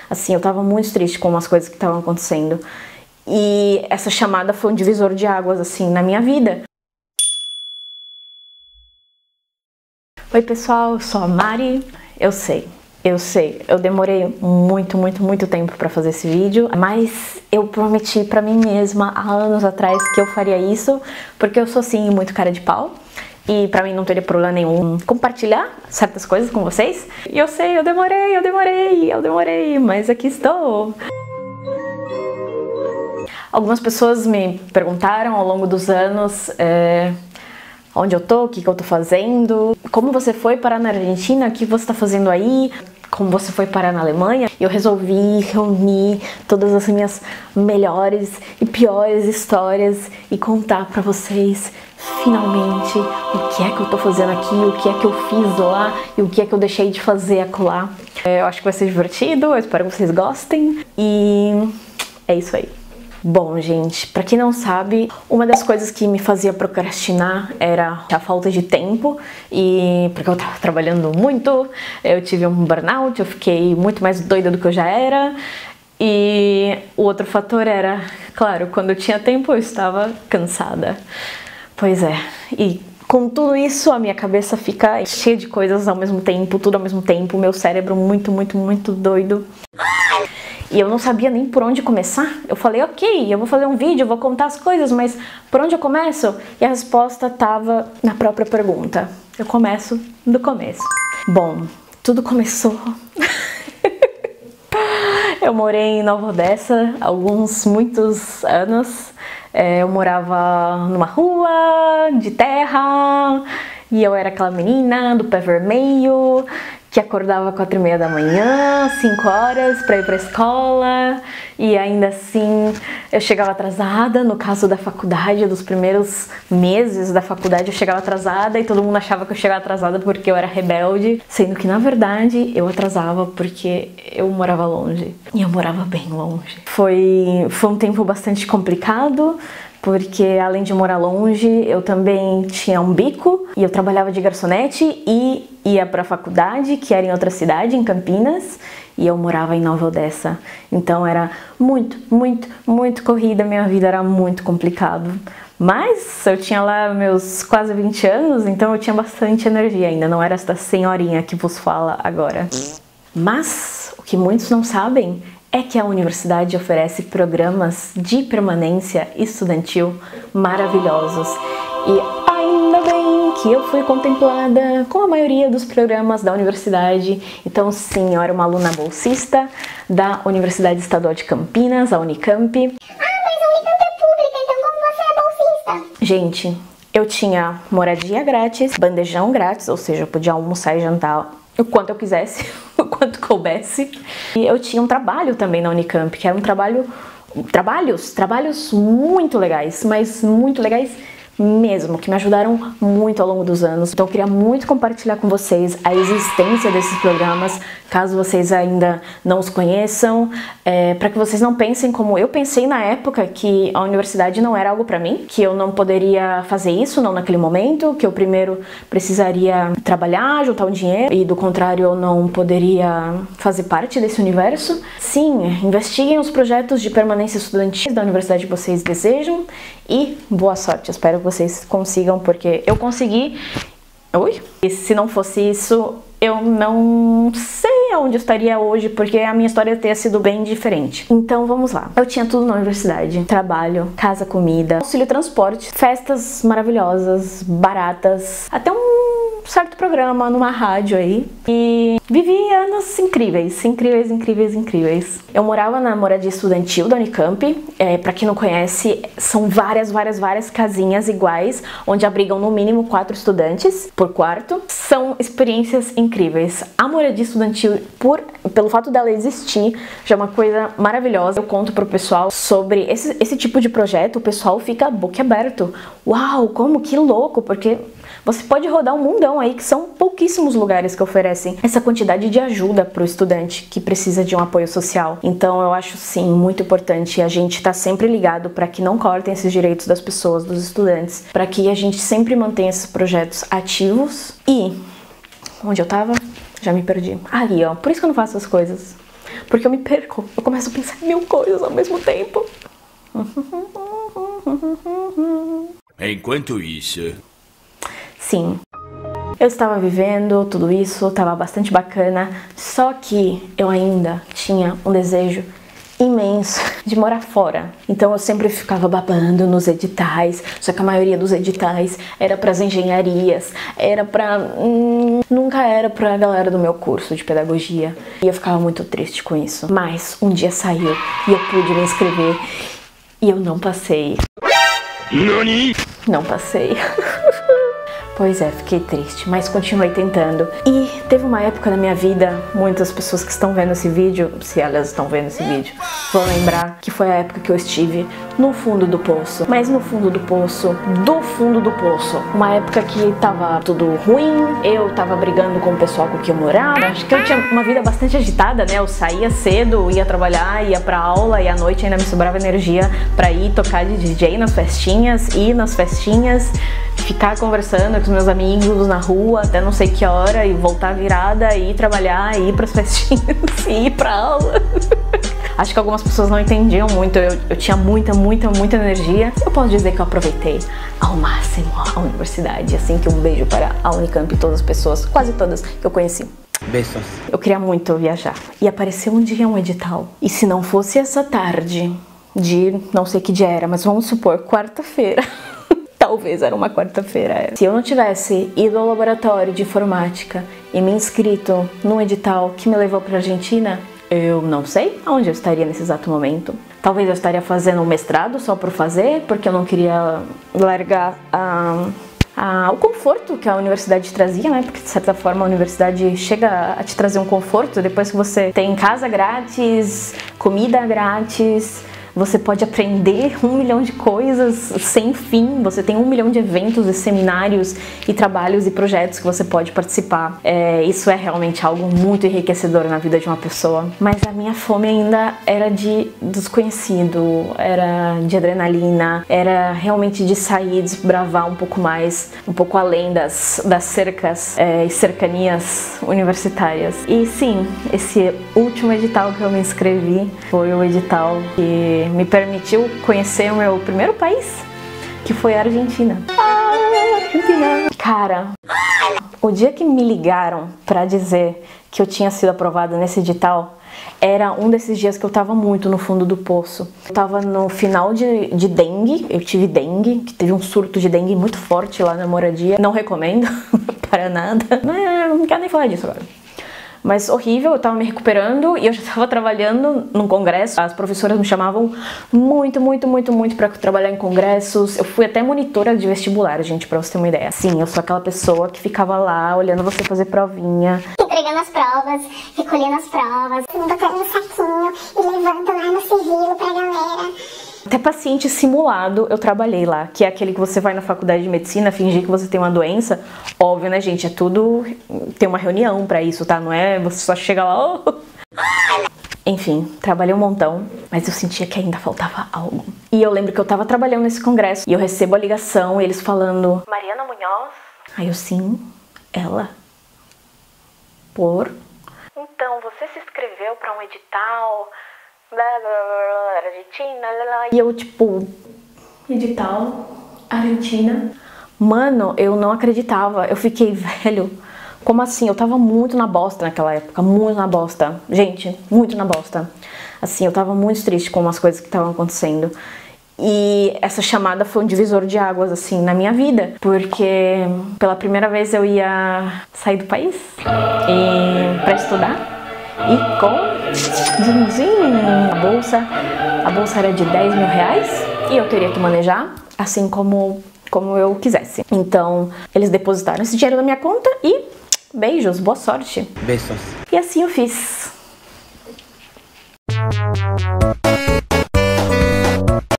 Assim, eu tava muito triste com as coisas que estavam acontecendo. E essa chamada foi um divisor de águas, assim, na minha vida. Oi pessoal, eu sou a Mari. Eu sei, eu demorei muito tempo pra fazer esse vídeo, mas eu prometi pra mim mesma há anos atrás que eu faria isso, porque eu sou sim muito cara de pau. E pra mim não teria problema nenhum compartilhar certas coisas com vocês. E eu sei, eu demorei, mas aqui estou. Algumas pessoas me perguntaram ao longo dos anos onde eu tô, o que eu tô fazendo, como você foi parar na Argentina, o que você tá fazendo aí, como você foi parar na Alemanha. Eu resolvi reunir todas as minhas melhores e piores histórias e contar pra vocês finalmente o que é que eu tô fazendo aqui, o que é que eu fiz lá e o que é que eu deixei de fazer acolá. Eu acho que vai ser divertido, eu espero que vocês gostem e é isso aí. Bom, gente, pra quem não sabe, uma das coisas que me fazia procrastinar era a falta de tempo, e porque eu tava trabalhando muito, eu tive um burnout, eu fiquei muito mais doida do que eu já era, e o outro fator era, claro, quando eu tinha tempo eu estava cansada. Pois é, e com tudo isso a minha cabeça fica cheia de coisas ao mesmo tempo, tudo ao mesmo tempo, meu cérebro muito doido. E eu não sabia nem por onde começar. Eu falei, ok, eu vou fazer um vídeo, eu vou contar as coisas, mas por onde eu começo? E a resposta estava na própria pergunta. Eu começo do começo. Bom, tudo começou. Eu morei em Nova Odessa há muitos anos. Eu morava numa rua de terra e eu era aquela menina do pé vermelho que acordava 4h30 da manhã, 5 horas para ir para a escola, e ainda assim eu chegava atrasada. No caso da faculdade, dos primeiros meses da faculdade eu chegava atrasada e todo mundo achava que eu chegava atrasada porque eu era rebelde, sendo que na verdade eu atrasava porque eu morava longe, e eu morava bem longe. Foi um tempo bastante complicado, porque além de morar longe, eu também tinha um bico e eu trabalhava de garçonete e ia pra faculdade, que era em outra cidade, em Campinas, e eu morava em Nova Odessa. Então era muito corrida, minha vida era muito complicado. Mas eu tinha lá meus quase 20 anos, então eu tinha bastante energia ainda, não era essa senhorinha que vos fala agora. Mas o que muitos não sabem é que a universidade oferece programas de permanência estudantil maravilhosos. E ainda bem que eu fui contemplada com a maioria dos programas da universidade. Então sim, eu era uma aluna bolsista da Universidade Estadual de Campinas, a Unicamp. Ah, mas a Unicamp é pública, então como você é bolsista? Gente, eu tinha moradia grátis, bandejão grátis, ou seja, eu podia almoçar e jantar o quanto eu quisesse, o quanto coubesse. E eu tinha um trabalho também na Unicamp, que era um trabalhos muito legais, mas muito legais mesmo, que me ajudaram muito ao longo dos anos. Então eu queria muito compartilhar com vocês a existência desses programas, caso vocês ainda não os conheçam, para que vocês não pensem como eu pensei na época, que a universidade não era algo para mim, que eu não poderia fazer isso, não naquele momento, que eu primeiro precisaria trabalhar, juntar um dinheiro, e do contrário eu não poderia fazer parte desse universo. Sim, investiguem os projetos de permanência estudantil da universidade que vocês desejam e boa sorte, espero que vocês consigam, porque eu consegui. Oi? E se não fosse isso, eu não sei onde eu estaria hoje, porque a minha história teria sido bem diferente. Então vamos lá. Eu tinha tudo na universidade: trabalho, casa, comida, auxílio transporte, festas maravilhosas, baratas, até um certo programa numa rádio aí. E vivi anos incríveis. Eu morava na moradia estudantil da Unicamp. Pra quem não conhece, são várias casinhas iguais, onde abrigam no mínimo 4 estudantes por quarto. São experiências incríveis. A moradia estudantil, pelo fato dela existir, já é uma coisa maravilhosa. Eu conto pro pessoal sobre esse tipo de projeto, o pessoal fica boquiaberto. Uau, como que louco, porque você pode rodar um mundão aí, que são pouquíssimos lugares que oferecem essa quantidade de ajuda para o estudante que precisa de um apoio social. Então eu acho sim muito importante a gente estar sempre ligado para que não cortem esses direitos das pessoas, dos estudantes, para que a gente sempre mantenha esses projetos ativos. E onde eu tava? Já me perdi. Ali, ó. Por isso que eu não faço as coisas. porque eu me perco. Eu começo a pensar em mil coisas ao mesmo tempo. Enquanto isso... Sim, eu estava vivendo tudo isso, estava bastante bacana, só que eu ainda tinha um desejo imenso de morar fora. Então eu sempre ficava babando nos editais, só que a maioria dos editais era para as engenharias, era para... nunca era para a galera do meu curso de pedagogia. E eu ficava muito triste com isso. Mas um dia saiu e eu pude me inscrever e eu não passei. Nani? Não passei. Pois é, fiquei triste, mas continuei tentando. E teve uma época na minha vida, muitas pessoas que estão vendo esse vídeo, se elas estão vendo esse vídeo, vão lembrar que foi a época que eu estive no fundo do poço. Mas no fundo do poço, do fundo do poço. Uma época que tava tudo ruim, eu tava brigando com o pessoal com quem eu morava. Acho que eu tinha uma vida bastante agitada, né? Eu saía cedo, ia trabalhar, ia pra aula, e à noite ainda me sobrava energia pra ir tocar de DJ nas festinhas, ir nas festinhas, ficar conversando com os meus amigos na rua até não sei que hora e voltar virada e ir trabalhar, e ir pras festinhas e ir pra aula. Acho que algumas pessoas não entendiam muito, eu tinha muita energia. Eu posso dizer que eu aproveitei ao máximo a universidade, assim que um beijo para a Unicamp e todas as pessoas, quase todas que eu conheci. Beijos. Eu queria muito viajar e apareceu um dia um edital. E se não fosse essa tarde de não sei que dia era, mas vamos supor quarta-feira. Talvez era uma quarta-feira. Se eu não tivesse ido ao laboratório de informática e me inscrito num edital que me levou para a Argentina, eu não sei aonde eu estaria nesse exato momento. Talvez eu estaria fazendo um mestrado só por fazer, porque eu não queria largar o conforto que a universidade trazia, né? Porque de certa forma a universidade chega a te trazer um conforto depois que você tem casa grátis, comida grátis. Você pode aprender 1 milhão de coisas sem fim, você tem 1 milhão de eventos e seminários e trabalhos e projetos que você pode participar. Isso é realmente algo muito enriquecedor na vida de uma pessoa. Mas a minha fome ainda era de desconhecido, era de adrenalina, era realmente de sair, desbravar um pouco mais, um pouco além das cercas e cercanias universitárias. E sim, esse último edital que eu me inscrevi foi o edital que me permitiu conhecer o meu primeiro país, que foi a Argentina. Argentina! Cara, o dia que me ligaram pra dizer que eu tinha sido aprovada nesse edital, era um desses dias que eu tava muito no fundo do poço. Eu tava no final de dengue, eu tive dengue, que teve um surto de dengue muito forte lá na moradia. Não recomendo para nada, não quero nem falar disso agora. Mas horrível, eu tava me recuperando e eu já tava trabalhando num congresso. As professoras me chamavam muito pra trabalhar em congressos. Eu fui até monitora de vestibular, gente, pra você ter uma ideia. Sim, eu sou aquela pessoa que ficava lá olhando você fazer provinha, entregando as provas, recolhendo as provas, botando no saquinho e levando lá no sigilo pra galera. Até paciente simulado eu trabalhei lá, que é aquele que você vai na faculdade de medicina fingir que você tem uma doença. Óbvio, né, gente? É tudo... Tem uma reunião pra isso, tá? Não é você só chega lá... Oh. Enfim, trabalhei um montão, mas eu sentia que ainda faltava algo. E eu lembro que eu tava trabalhando nesse congresso e eu recebo a ligação e eles falando... Mariana Munhoz? Aí eu, sim, ela. Por? Então, você se inscreveu pra um edital... Argentina, e eu tipo, edital, Argentina. Mano, eu não acreditava, eu fiquei, velho, como assim? Eu tava muito na bosta naquela época, muito na bosta, gente, muito na bosta. Assim, eu tava muito triste com as coisas que estavam acontecendo. E essa chamada foi um divisor de águas, assim, na minha vida. Porque pela primeira vez eu ia sair do país pra estudar. E com a bolsa era de 10 mil reais e eu teria que manejar assim como eu quisesse. Então eles depositaram esse dinheiro na minha conta e beijos, boa sorte. Beijos. E assim eu fiz.